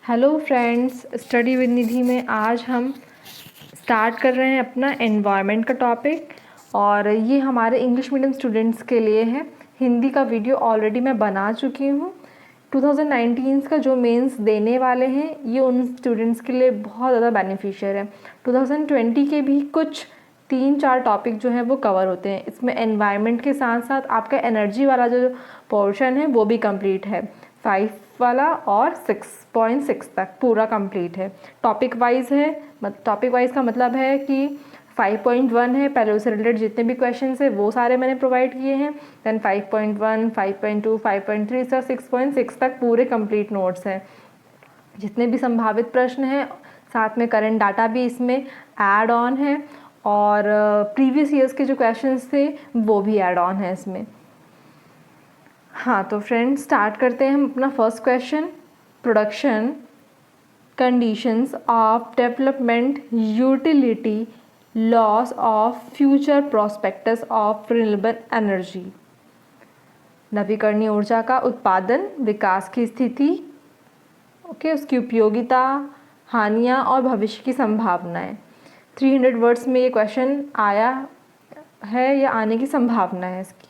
Hello friends, study with निधि में आज हम स्टार्ट कर रहे हैं अपना एनवायरनमेंट का टॉपिक। और ये हमारे इंग्लिश मीडियम स्टूडेंट्स के लिए है। हिंदी का वीडियो ऑलरेडी मैं बना चुकी हूँ। 2019 का जो मेंस देने वाले हैं ये उन स्टूडेंट्स के लिए बहुत ज़्यादा बेनिफिशियल है। 2020 के भी कुछ 3-4 टॉपिक जो हैं वो कवर होते हैं। इसमें एनवायरनमेंट के साथ साथ आपका एनर्जी वाला जो पोर्शन है वो भी कंप्लीट है। 5 वाला और 6.6 तक पूरा कंप्लीट है। टॉपिक वाइज है, टॉपिक वाइज का मतलब है कि 5.1 है, पहले उससे रिलेटेड जितने भी क्वेश्चन है वो सारे मैंने प्रोवाइड किए हैं। देन 5.1, 5.2, 5.3 से 6.6 तक पूरे कंप्लीट नोट्स हैं। जितने भी संभावित प्रश्न हैं, साथ में करंट डाटा भी इसमें ऐड ऑन है और प्रीवियस ईयर्स के जो क्वेश्चंस थे वो भी ऐड ऑन है इसमें। हाँ, तो फ्रेंड्स स्टार्ट करते हैं हम अपना first question. Production conditions of development utility loss of future prospectus of renewable energy. नवीकरणीय ऊर्जा का उत्पादन, विकास की स्थिति, उसकी उपयोगिता, हानियाँ और भविष्य की संभावनाएं। 300 वर्ड्स में ये क्वेश्चन आया है या आने की संभावना है इसकी।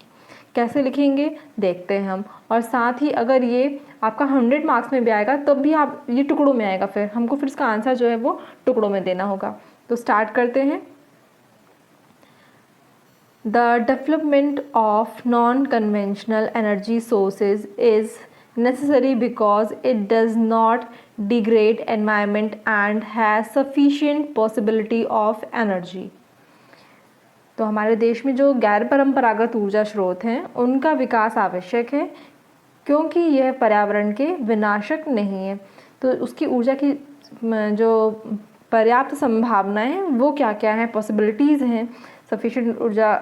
कैसे लिखेंगे देखते हैं हम। और साथ ही अगर ये आपका 100 मार्क्स में भी आएगा तब भी आप ये टुकड़ों में आएगा, फिर हमको फिर इसका आंसर जो है वो टुकड़ों में देना होगा। तो स्टार्ट करते हैं। The development of non conventional energy sources is necessary because it does not degrade environment and has sufficient possibility of energy। तो हमारे देश में जो गैर परंपरागत ऊर्जा स्रोत हैं उनका विकास आवश्यक है क्योंकि यह पर्यावरण के विनाशक नहीं है। तो उसकी ऊर्जा की जो पर्याप्त संभावनाएं हैं वो क्या क्या हैं, पॉसिबिलिटीज़ हैं सफिशिएंट ऊर्जा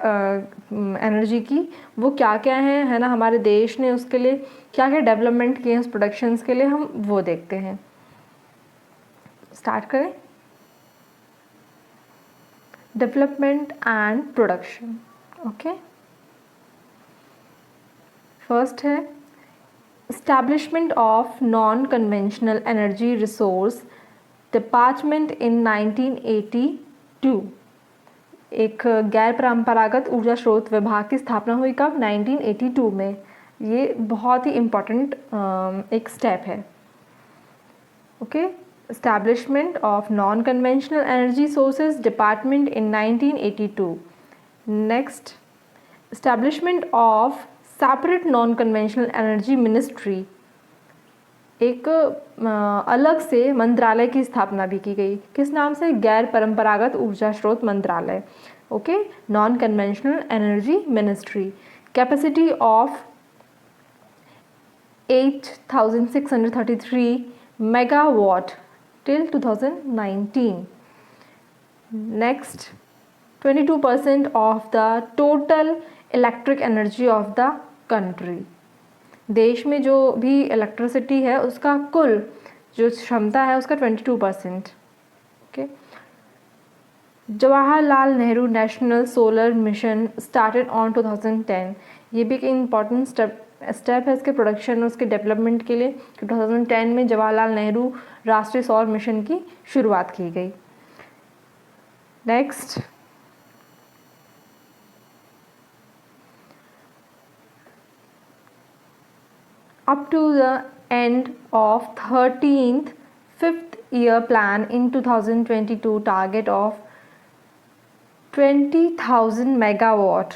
एनर्जी की, वो क्या क्या हैं, है ना। हमारे देश ने उसके लिए क्या क्या डेवलपमेंट किए हैं उस प्रोडक्शंस के लिए, हम वो देखते हैं। स्टार्ट करें। Development and production. Okay, first है establishment of non conventional energy resource department in 1982। एक गैर परंपरागत ऊर्जा स्रोत विभाग की स्थापना हुई कब? 1982 में। ये बहुत ही इम्पॉर्टेंट एक स्टेप है। Okay, establishment of non conventional energy sources department in 1982। Next, establishment of separate non conventional energy ministry. एक अलग से मंत्रालय की स्थापना भी की गई। किस नाम से? गैर परंपरागत ऊर्जा स्रोत मंत्रालय। Okay, non conventional energy ministry. Capacity of 8633 megawatt till 2019। Next, 22% of the total electric energy of the country. देश में जो भी इलेक्ट्रिसिटी है उसका कुल जो क्षमता है उसका 22%। Okay, Jawaharlal Nehru national solar mission started on 2010। ये भी एक इम्पॉर्टेंट स्टेप है इसके प्रोडक्शन और उसके डेवलपमेंट के लिए। 2010 में जवाहरलाल नेहरू राष्ट्रीय सौर मिशन की शुरुआत की गई। Next, up to the end of 13th fifth year plan in 2022 target of 20,000 megawatt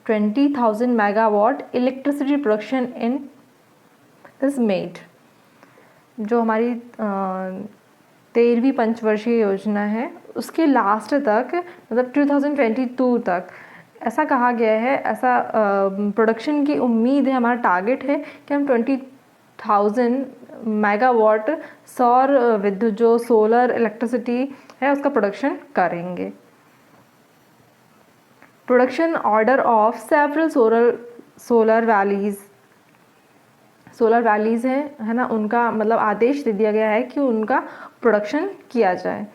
20,000 megawatt electricity production in is made। जो हमारी 13वीं पंचवर्षीय योजना है उसके लास्ट तक, मतलब 2022 तक ऐसा कहा गया है, ऐसा प्रोडक्शन की उम्मीद है, हमारा टारगेट है कि हम 20,000 मेगावाट सौर विद्युत जो सोलर इलेक्ट्रिसिटी है उसका प्रोडक्शन करेंगे। Production order of several solar valleys है ना, उनका मतलब आदेश दे दिया गया है कि उनका प्रोडक्शन किया जाए।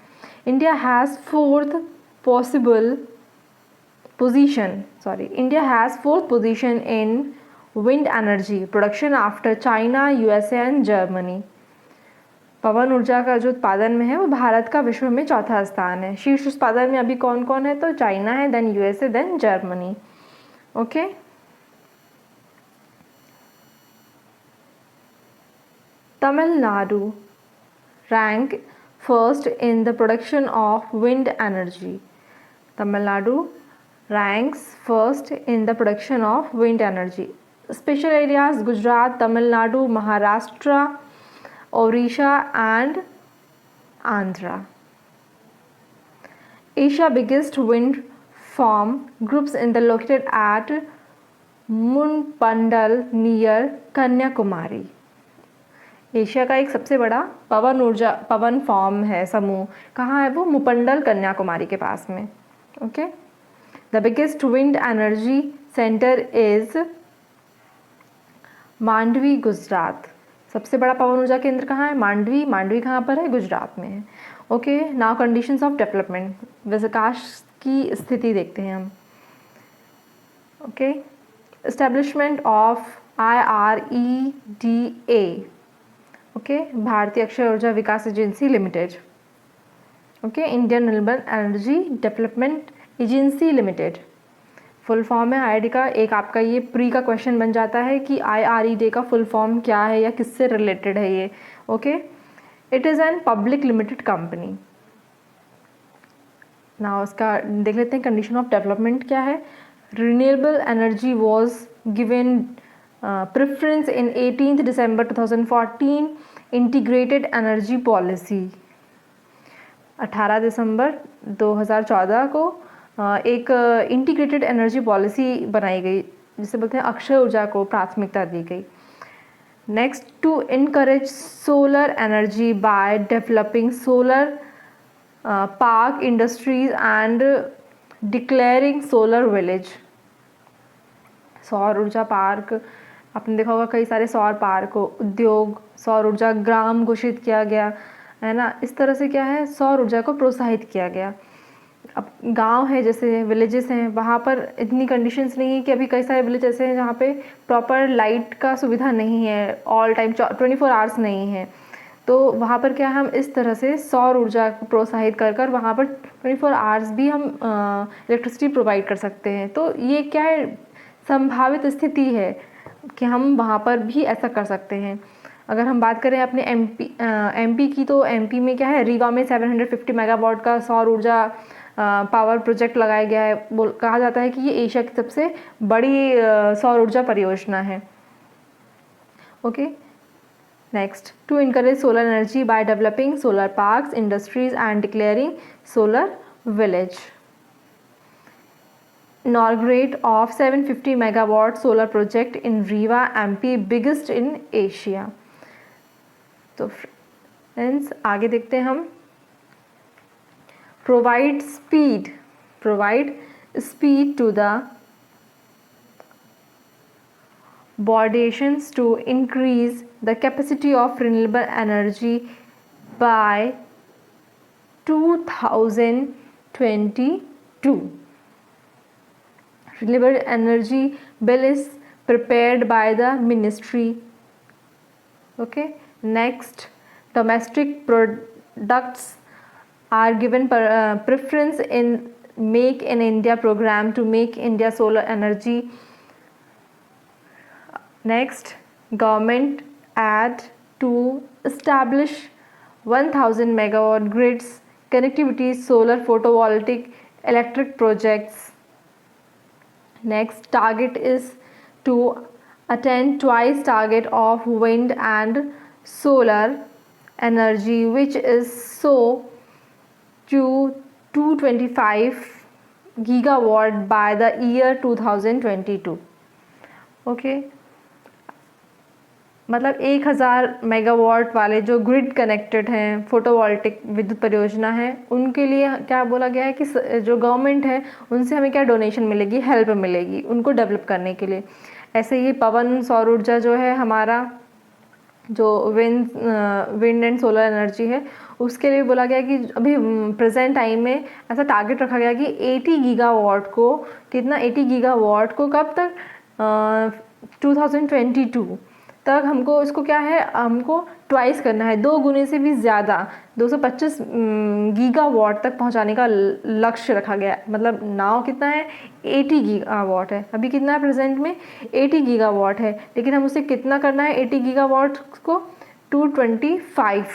India has fourth position in wind energy production after China, USA and Germany। पवन ऊर्जा का जो उत्पादन में है वो भारत का विश्व में चौथा स्थान है। शीर्ष उत्पादन में अभी कौन कौन है, तो चाइना है, then USA, then Germany. Okay, Tamil Nadu rank first in the production of wind energy. Tamil Nadu ranks first in the production of wind energy. Special areas Gujarat, Tamil Nadu, Maharashtra, Odisha and Andhra. Asia biggest wind farm groups in the located at Muppandal near Kanyakumari. Asia का एक सबसे बड़ा पवन farm है समूह, कहाँ है वो, मुपंडल कन्याकुमारी के पास में। Okay, the biggest wind energy centre is Mandvi, Gujarat. सबसे बड़ा पवन ऊर्जा केंद्र कहाँ है, मांडवी। मांडवी कहाँ पर है, गुजरात में है। Okay, now conditions of development, विकास की स्थिति देखते हैं हम। Okay, establishment of IREDA, okay, भारतीय अक्षय ऊर्जा विकास agency limited. Okay, Indian renewable energy development agency limited. Full form है IREDA का। एक आपका ये प्री का क्वेश्चन बन जाता है कि IREDA का फुल फॉर्म क्या है या किससे रिलेटेड है ये। Okay, it is an public limited company. ना उसका देख लेते हैं कंडीशन ऑफ डेवलपमेंट क्या है। Renewable energy was given preference in 18 December 2014 integrated energy policy. 18 दिसंबर 2014 को एक इंटीग्रेटेड एनर्जी पॉलिसी बनाई गई, जिसे बोलते हैं अक्षय ऊर्जा को प्राथमिकता दी गई। Next, to encourage solar energy by developing solar park industries and declaring solar village. सौर ऊर्जा पार्क, आपने देखा होगा कई सारे सौर पार्क, उद्योग, सौर ऊर्जा ग्राम घोषित किया गया है ना। इस तरह से क्या है, सौर ऊर्जा को प्रोत्साहित किया गया। अब गांव है, जैसे विलेजेस हैं, वहाँ पर इतनी कंडीशंस नहीं है कि अभी कई सारे विलेज ऐसे हैं जहाँ पे प्रॉपर लाइट का सुविधा नहीं है, ऑल टाइम 24 आवर्स नहीं है। तो वहाँ पर क्या, हम इस तरह से सौर ऊर्जा को प्रोत्साहित कर कर वहाँ पर 24 आवर्स भी हम इलेक्ट्रिसिटी प्रोवाइड कर सकते हैं। तो ये क्या है, संभावित स्थिति है कि हम वहाँ पर भी ऐसा कर सकते हैं। अगर हम बात करें अपने एमपी की, तो एमपी में क्या है, रीवा में 750 मेगावाट का सौर ऊर्जा पावर प्रोजेक्ट लगाया गया है। कहा जाता है कि ये एशिया की सबसे बड़ी सौर ऊर्जा परियोजना है। Okay, next, to encourage solar energy by developing solar parks industries and declaring solar village. Inaugurate of 750 megawatt solar project in Rewa MP, biggest in Asia. तो फ्रेंड्स आगे देखते हैं हम। provide speed to the bodations to increase the capacity of renewable energy by 2022. Renewable energy bill is prepared by the ministry. Okay, next, domestic products are given preference in Make in India program to make India solar energy. Next, government add to establish 1000 megawatt grids connectivity solar photovoltaic electric projects. Next, target is to attain twice target of wind and solar energy, which is so to 225 gigawatt by the year 2022. Okay, मतलब 1000 megawatt वाले जो grid connected हैं photovoltaic विद्युत परियोजना है, उनके लिए क्या बोला गया है कि जो गवर्नमेंट है उनसे हमें क्या डोनेशन मिलेगी, हेल्प मिलेगी उनको डेवलप करने के लिए। ऐसे ही पवन सौर ऊर्जा जो है हमारा, जो विंड एंड सोलर एनर्जी है, उसके लिए बोला गया कि अभी प्रेजेंट टाइम में ऐसा टारगेट रखा गया कि 80 गीगावाट को, कितना 80 गीगावाट को कब तक, 2022 तक हमको इसको क्या है, हमको ट्वाइस करना है, 2 गुने से भी ज़्यादा 225 गीगावाट तक पहुंचाने का लक्ष्य रखा गया है। मतलब नाउ कितना है, 80 गीगावाट है। अभी कितना है प्रेजेंट में, 80 गीगावाट है, लेकिन हम उसे कितना करना है, 80 गीगावाट को 225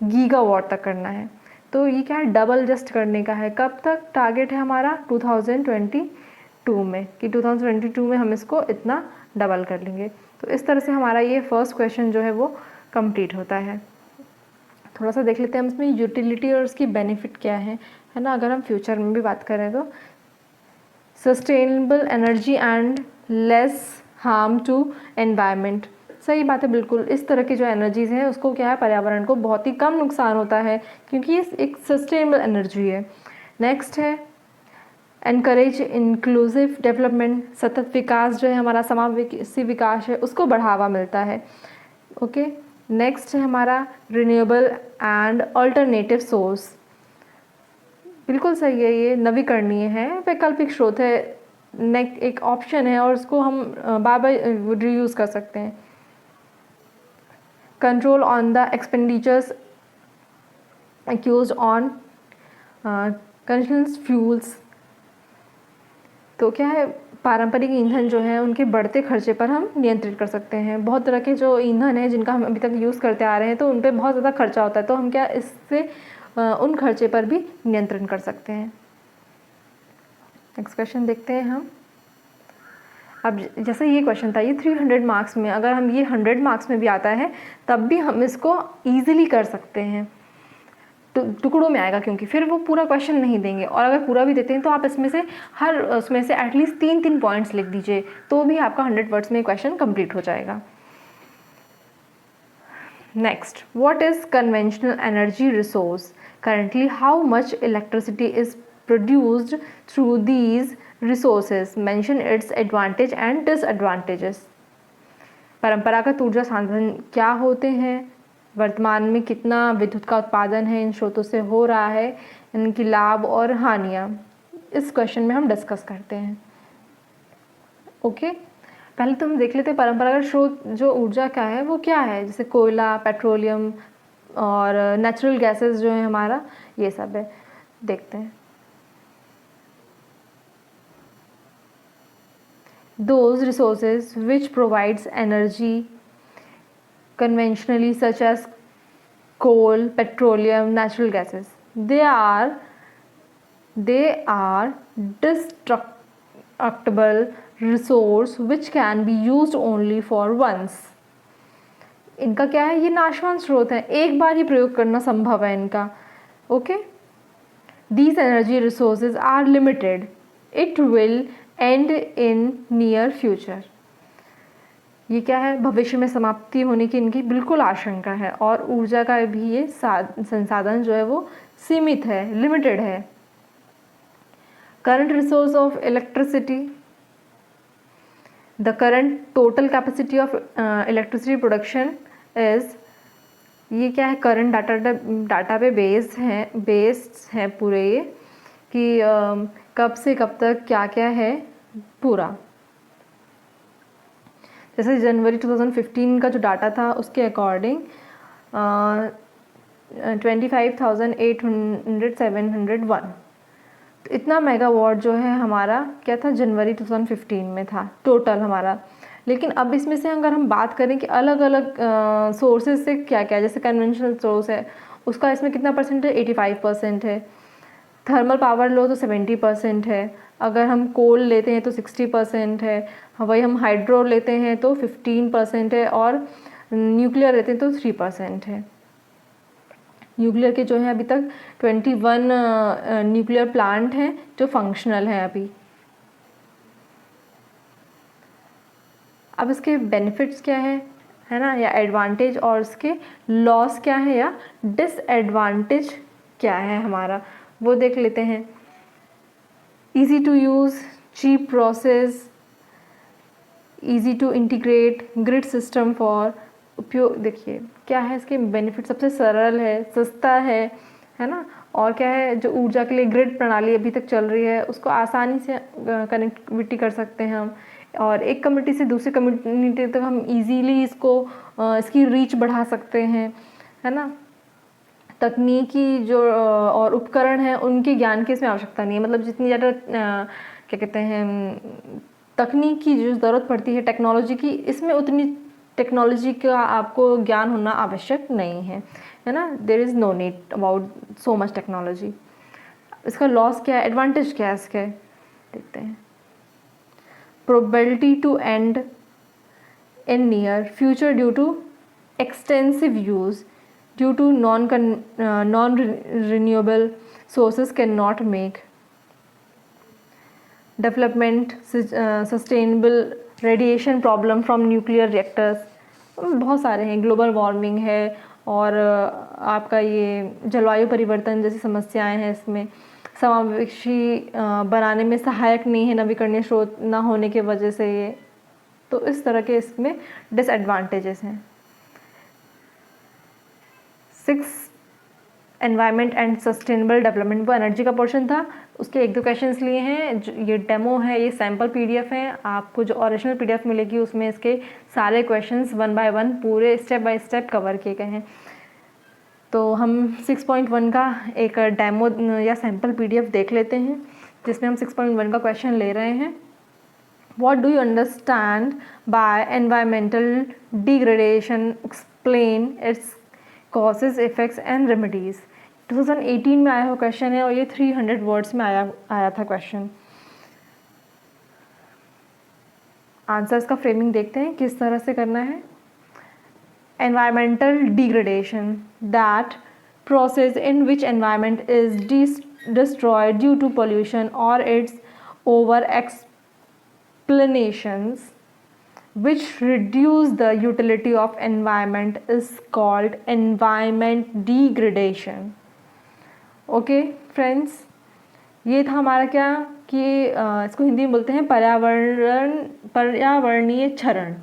गीगावाट तक करना है। तो ये क्या है, डबल जस्ट करने का है। कब तक टारगेट है हमारा, 2022 में, कि 2022 में हम इसको इतना डबल कर लेंगे। तो इस तरह से हमारा ये फर्स्ट क्वेश्चन जो है वो कंप्लीट होता है। थोड़ा सा देख लेते हैं हम इसमें यूटिलिटी और उसकी बेनिफिट क्या है ना। अगर हम फ्यूचर में भी बात करें तो sustainable energy and less harm to environment, सही बात है बिल्कुल। इस तरह की जो एनर्जीज़ हैं उसको क्या है, पर्यावरण को बहुत ही कम नुकसान होता है, क्योंकि ये एक सस्टेनेबल एनर्जी है। नेक्स्ट है एनकरेज इंक्लूसिव डेवलपमेंट, सतत विकास जो है हमारा, समावेशी विकास है, उसको बढ़ावा मिलता है। ओके, नेक्स्ट है हमारा रिन्यूएबल एंड अल्टरनेटिव सोर्स, बिल्कुल सही है, ये नवीकरणीय है, वैकल्पिक स्रोत है, नेक्स्ट एक ऑप्शन है और उसको हम बार बार रीयूज़ कर सकते हैं। Control on the expenditures accuse on conventional fuels, तो क्या है, पारंपरिक ईंधन जो है उनके बढ़ते खर्चे पर हम नियंत्रित कर सकते हैं। बहुत तरह के जो ईंधन है जिनका हम अभी तक यूज़ करते आ रहे हैं तो उन पर बहुत ज़्यादा खर्चा होता है, तो हम क्या इससे उन खर्चे पर भी नियंत्रण कर सकते हैं। नेक्स्ट क्वेश्चन देखते हैं हम। अब जैसे ये क्वेश्चन था, ये 300 मार्क्स में, अगर हम ये 100 मार्क्स में भी आता है तब भी हम इसको ईजिली कर सकते हैं। टुकड़ों में आएगा, क्योंकि फिर वो पूरा क्वेश्चन नहीं देंगे, और अगर पूरा भी देते हैं तो आप इसमें से हर उसमें से एटलीस्ट 3-3 पॉइंट्स लिख दीजिए, तो भी आपका 100 वर्ड्स में क्वेश्चन कंप्लीट हो जाएगा। Next, what is conventional energy resource, currently how much electricity is produced through these resources, mention it's advantage and disadvantages. परंपरागत ऊर्जा साधन क्या होते हैं, वर्तमान में कितना विद्युत का उत्पादन है इन स्रोतों से हो रहा है, इनकी लाभ और हानियाँ, इस क्वेश्चन में हम डिस्कस करते हैं। ओके, पहले तो हम देख लेते हैं परंपरागत स्रोत जो ऊर्जा का है वो क्या है, जैसे कोयला, पेट्रोलियम और नेचुरल गैसेस जो है हमारा, ये सब है, देखते हैं। Those resources which provides energy conventionally, such as coal, petroleum, natural gases, they are destructible resource which can be used only for once. इनका क्या है, ये नाशवान स्रोत है, एक बार ही प्रयोग करना संभव है इनका। Okay, these energy resources are limited, it will end in near future. ये क्या है, भविष्य में समाप्ति होने की इनकी बिल्कुल आशंका है, और ऊर्जा का भी ये संसाधन जो है वो सीमित है, लिमिटेड है। Current resource of electricity, the current total capacity of electricity production is, ये क्या है, करंट डाटा पे बेस्ड है पूरे ये, कि कब से कब तक क्या क्या है पूरा। जैसे जनवरी 2015 का जो डाटा था उसके अकॉर्डिंग 25,800-701, तो इतना मेगावाट जो है हमारा क्या था, जनवरी 2015 में था टोटल हमारा। लेकिन अब इसमें से अगर हम बात करें कि अलग अलग सोर्सेज से क्या क्या, जैसे कन्वेंशनल सोर्स है उसका इसमें कितना परसेंट है, 85% है। थर्मल पावर लो तो 70% है, अगर हम कोल लेते हैं तो 60% है, वही हम हाइड्रो लेते हैं तो 15% है, और न्यूक्लियर लेते हैं तो 3% है। न्यूक्लियर के जो है अभी तक 21 न्यूक्लियर प्लांट हैं जो फंक्शनल हैं अभी। अब इसके बेनिफिट्स क्या है ना, या एडवांटेज, और इसके लॉस क्या है या डिसएडवांटेज क्या है हमारा, वो देख लेते हैं। Easy to use, cheap process, easy to integrate, grid system for उपयोग। देखिए क्या है इसके बेनिफिट, सबसे सरल है, सस्ता है ना, और क्या है, जो ऊर्जा के लिए ग्रिड प्रणाली अभी तक चल रही है उसको आसानी से कनेक्टिविटी कर सकते हैं हम, और एक कम्युनिटी से दूसरी कम्युनिटी तक हम इजीली इसकी रीच बढ़ा सकते हैं, है ना। तकनीकी जो और उपकरण हैं उनके ज्ञान की इसमें आवश्यकता नहीं है, मतलब जितनी ज़्यादा क्या कहते हैं तकनीक की जो ज़रूरत पड़ती है टेक्नोलॉजी की, इसमें उतनी टेक्नोलॉजी का आपको ज्ञान होना आवश्यक नहीं है ना। There is no need about so much technology. इसका लॉस क्या है, एडवांटेज क्या है इसके, देखते हैं। Probability to end in near future due to extensive use due to non-renewable sources cannot make development sustainable radiation problem from nuclear reactors। बहुत सारे हैं, ग्लोबल वार्मिंग है और आपका ये जलवायु परिवर्तन जैसी समस्याएं हैं, इसमें समावेशी बनाने में सहायक नहीं है नवीकरणीय स्रोत ना होने की वजह से ये, तो इस तरह के इसमें डिसएडवांटेजेस हैं। 6 एनवायरनमेंट एंड सस्टेनेबल डेवलपमेंट, वो एनर्जी का पोर्शन था, उसके 1-2 क्वेश्चंस लिए हैं। ये डेमो है, ये सैम्पल पीडीएफ है, आपको जो ओरिजिनल पीडीएफ मिलेगी उसमें इसके सारे क्वेश्चंस 1 बाय 1 पूरे स्टेप बाय स्टेप कवर किए गए हैं। तो हम 6.1 का एक डेमो या सैम्पल पीडीएफ देख लेते हैं, जिसमें हम 6.1 का क्वेश्चन ले रहे हैं। What do you understand by environmental degradation? Explain its causes, effects and remedies। 2018 में आया हुआ क्वेश्चन है और ये 300 वर्ड्स में आया था क्वेश्चन। आंसर्स का फ्रेमिंग देखते हैं किस तरह से करना है। Environmental degradation, that process in which environment is destroyed due to pollution or its over explanations which reduce the utility of environment is called environment degradation। Okay friends, ये था हमारा क्या कि इसको हिंदी में बोलते हैं पर्यावरणीय क्षरण।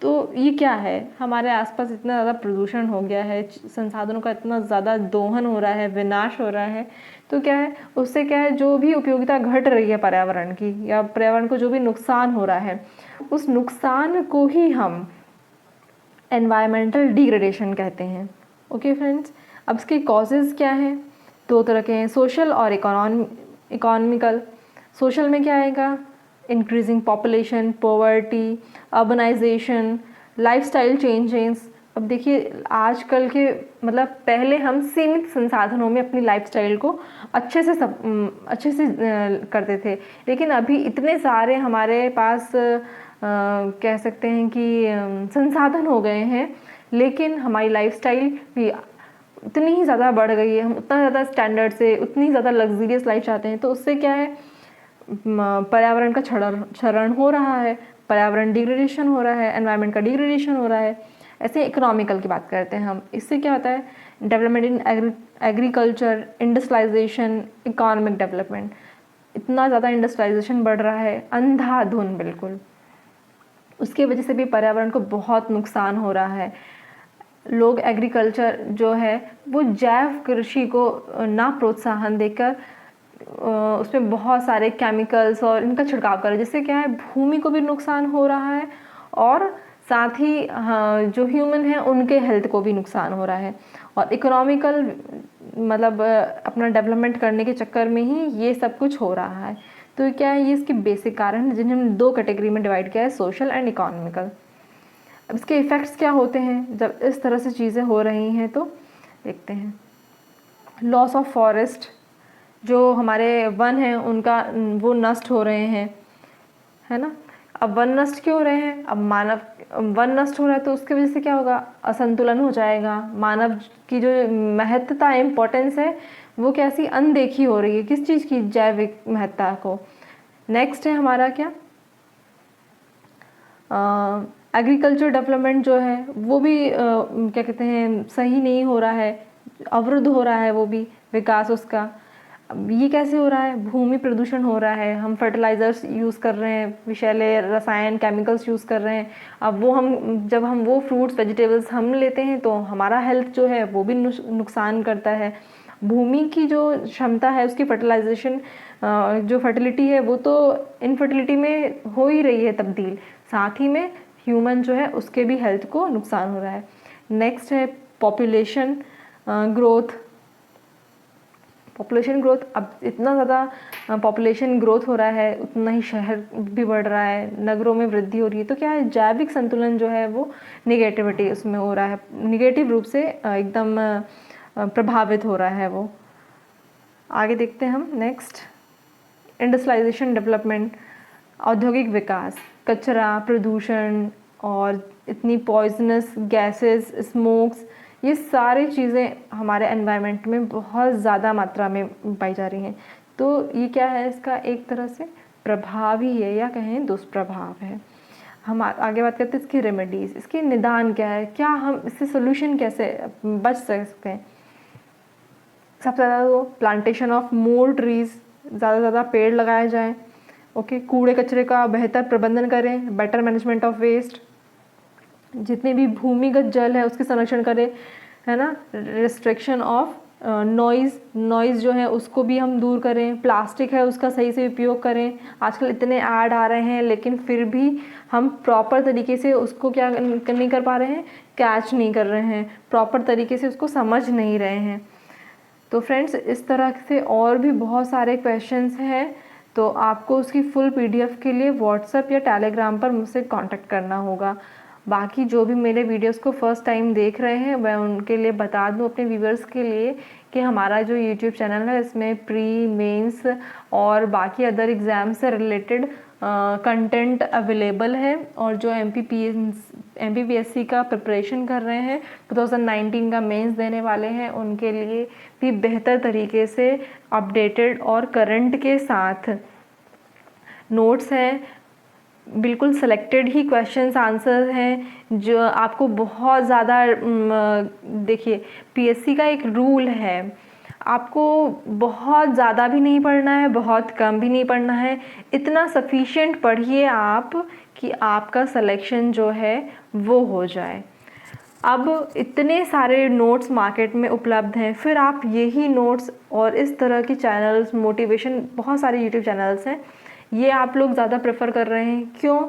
तो ये क्या है, हमारे आसपास इतना ज़्यादा प्रदूषण हो गया है, संसाधनों का इतना ज़्यादा दोहन हो रहा है, विनाश हो रहा है, तो क्या है उससे क्या है जो भी उपयोगिता घट रही है पर्यावरण की या पर्यावरण को जो भी नुकसान हो रहा है, उस नुकसान को ही हम एनवायरमेंटल डिग्रेडेशन कहते हैं। ओके फ्रेंड्स, अब इसके कॉजेज़ क्या हैं, 2 तरह के हैं, सोशल और इकोनॉमिकल। सोशल में क्या आएगा, increasing population, poverty, urbanisation, lifestyle changes. अब देखिए आजकल के मतलब पहले हम सीमित संसाधनों में अपनी लाइफस्टाइल को अच्छे से करते थे, लेकिन अभी इतने सारे हमारे पास कह सकते हैं कि संसाधन हो गए हैं, लेकिन हमारी लाइफस्टाइल भी उतनी ही ज़्यादा बढ़ गई है, हम उतना ज़्यादा स्टैंडर्ड से उतनी ज़्यादा लग्जरियस लाइफ चाहते हैं, तो उससे क्या है पर्यावरण का क्षरण हो रहा है, पर्यावरण डिग्रेडेशन हो रहा है, एनवायरनमेंट का डिग्रेडेशन हो रहा है। ऐसे इकोनॉमिकल की बात करते हैं हम, इससे क्या होता है development in agriculture, industrialisation, economic development. इतना ज़्यादा इंडस्ट्रियलाइजेशन बढ़ रहा है, अंधाधुन बिल्कुल, उसकी वजह से भी पर्यावरण को बहुत नुकसान हो रहा है। लोग एग्रीकल्चर जो है वो जैव कृषि को ना प्रोत्साहन देकर उसमें बहुत सारे केमिकल्स और इनका छिड़काव कर, जिससे क्या है भूमि को भी नुकसान हो रहा है और साथ ही जो ह्यूमन है उनके हेल्थ को भी नुकसान हो रहा है। और इकोनॉमिकल मतलब अपना डेवलपमेंट करने के चक्कर में ही ये सब कुछ हो रहा है। तो क्या है, ये इसके बेसिक कारण जिन्हें हमने 2 कैटेगरी में डिवाइड किया है, सोशल एंड इकोनॉमिकल। अब इसके इफ़ेक्ट्स क्या होते हैं जब इस तरह से चीज़ें हो रही हैं, तो देखते हैं। लॉस ऑफ फॉरेस्ट, जो हमारे वन हैं उनका वो नष्ट हो रहे हैं, है ना। अब वन नष्ट क्यों हो रहे हैं, अब वन नष्ट हो रहा है तो उसकी वजह से क्या होगा, असंतुलन हो जाएगा, मानव की जो महत्ता इम्पोर्टेंस है वो कैसी अनदेखी हो रही है, किस चीज़ की, जैविक महत्ता को। नेक्स्ट है हमारा क्या, एग्रीकल्चर डेवलपमेंट जो है वो भी क्या कहते हैं सही नहीं हो रहा है, अवरुद्ध हो रहा है वो भी विकास उसका। अब ये कैसे हो रहा है, भूमि प्रदूषण हो रहा है, हम फर्टिलाइज़र्स यूज़ कर रहे हैं, विषैले रसायन केमिकल्स यूज़ कर रहे हैं। अब जब हम वो फ्रूट्स वेजिटेबल्स हम लेते हैं तो हमारा हेल्थ जो है वो भी नुकसान करता है। भूमि की जो क्षमता है उसकी फर्टिलाइजेशन जो फर्टिलिटी है वो तो इनफर्टिलिटी में हो ही रही है तब्दील, साथ ही में ह्यूमन जो है उसके भी हेल्थ को नुकसान हो रहा है। नेक्स्ट है पॉपुलेशन ग्रोथ। पॉपुलेशन ग्रोथ, अब इतना ज़्यादा पॉपुलेशन ग्रोथ हो रहा है उतना ही शहर भी बढ़ रहा है, नगरों में वृद्धि हो रही है, तो क्या है जैविक संतुलन जो है वो निगेटिविटी उसमें हो रहा है, निगेटिव रूप से एकदम प्रभावित हो रहा है वो। आगे देखते हैं हम। नेक्स्ट इंडस्ट्रियलाइजेशन डेवलपमेंट, औद्योगिक विकास, कचरा, प्रदूषण और इतनी पॉइजनस गैसेस, स्मोक्स, ये सारी चीज़ें हमारे एनवायरनमेंट में बहुत ज़्यादा मात्रा में पाई जा रही हैं। तो ये क्या है, इसका एक तरह से प्रभाव ही है या कहें दुष्प्रभाव है। हम आगे बात करते हैं इसकी रेमेडीज़, इसके निदान क्या है, क्या हम इससे सोल्यूशन कैसे बच सकते हैं। सबसे ज़्यादा तो प्लांटेशन ऑफ मोर ट्रीज़, ज़्यादा से ज़्यादा पेड़ लगाए जाएँ। ओके, कूड़े कचरे का बेहतर प्रबंधन करें, बेटर मैनेजमेंट ऑफ वेस्ट, जितने भी भूमिगत जल है उसके संरक्षण करें, है ना। रिस्ट्रिक्शन ऑफ नॉइज़ जो है उसको भी हम दूर करें। प्लास्टिक है उसका सही से उपयोग करें। आजकल इतने ऐड आ रहे हैं लेकिन फिर भी हम प्रॉपर तरीके से उसको क्या नहीं कर पा रहे हैं, कैच नहीं कर रहे हैं, प्रॉपर तरीके से उसको समझ नहीं रहे हैं। तो फ्रेंड्स, इस तरह से और भी बहुत सारे क्वेश्चंस हैं, तो आपको उसकी फुल PDF के लिए व्हाट्सएप या टेलीग्राम पर मुझसे कांटेक्ट करना होगा। बाकी जो भी मेरे वीडियोस को फर्स्ट टाइम देख रहे हैं मैं उनके लिए बता दूं, अपने व्यूअर्स के लिए, कि हमारा जो YouTube चैनल है इसमें प्री, मेंस और बाकी अदर एग्ज़ाम से रिलेटेड कंटेंट अवेलेबल है। और जो MPPSC का प्रिपरेशन कर रहे हैं, 2019 का मेंस देने वाले हैं, उनके लिए भी बेहतर तरीके से अपडेटेड और करंट के साथ नोट्स हैं, बिल्कुल सेलेक्टेड ही क्वेश्चंस आंसर हैं जो आपको बहुत ज़्यादा देखिए PSC का एक रूल है, आपको बहुत ज़्यादा भी नहीं पढ़ना है, बहुत कम भी नहीं पढ़ना है, इतना सफिशिएंट पढ़िए आप कि आपका सिलेक्शन जो है वो हो जाए। अब इतने सारे नोट्स मार्केट में उपलब्ध हैं, फिर आप यही नोट्स और इस तरह के चैनल्स, मोटिवेशन बहुत सारे YouTube चैनल्स हैं, ये आप लोग ज़्यादा प्रेफर कर रहे हैं। क्यों?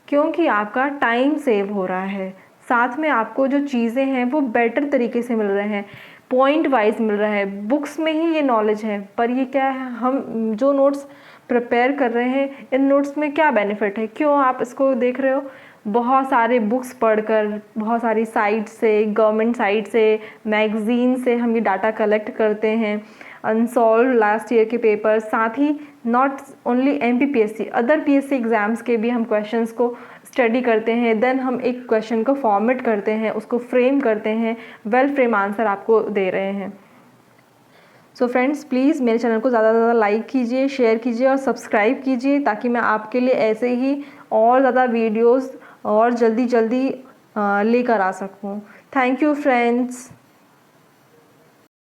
क्योंकि आपका टाइम सेव हो रहा है, साथ में आपको जो चीज़ें हैं वो बेटर तरीके से मिल रहे हैं, पॉइंट वाइज मिल रहा है। बुक्स में ही ये नॉलेज है, पर ये क्या है, हम जो नोट्स प्रिपेयर कर रहे हैं इन नोट्स में क्या बेनिफिट है, क्यों आप इसको देख रहे हो, बहुत सारे बुक्स पढ़कर, बहुत सारी साइट से, गवर्नमेंट साइट से, मैगज़ीन से हम ये डाटा कलेक्ट करते हैं, अनसॉल्व लास्ट ईयर के पेपर, साथ ही not only MPPSC, other PSC exams के भी हम क्वेश्चंस को स्टडी करते हैं, देन हम एक क्वेश्चन को फॉर्मेट करते हैं, उसको फ्रेम करते हैं, वेल फ्रेम आंसर आपको दे रहे हैं। सो फ्रेंड्स, प्लीज़ मेरे चैनल को ज़्यादा से ज़्यादा लाइक कीजिए, शेयर कीजिए और सब्सक्राइब कीजिए, ताकि मैं आपके लिए ऐसे ही और ज़्यादा वीडियोज़ और जल्दी लेकर आ सकूँ। Thank you friends.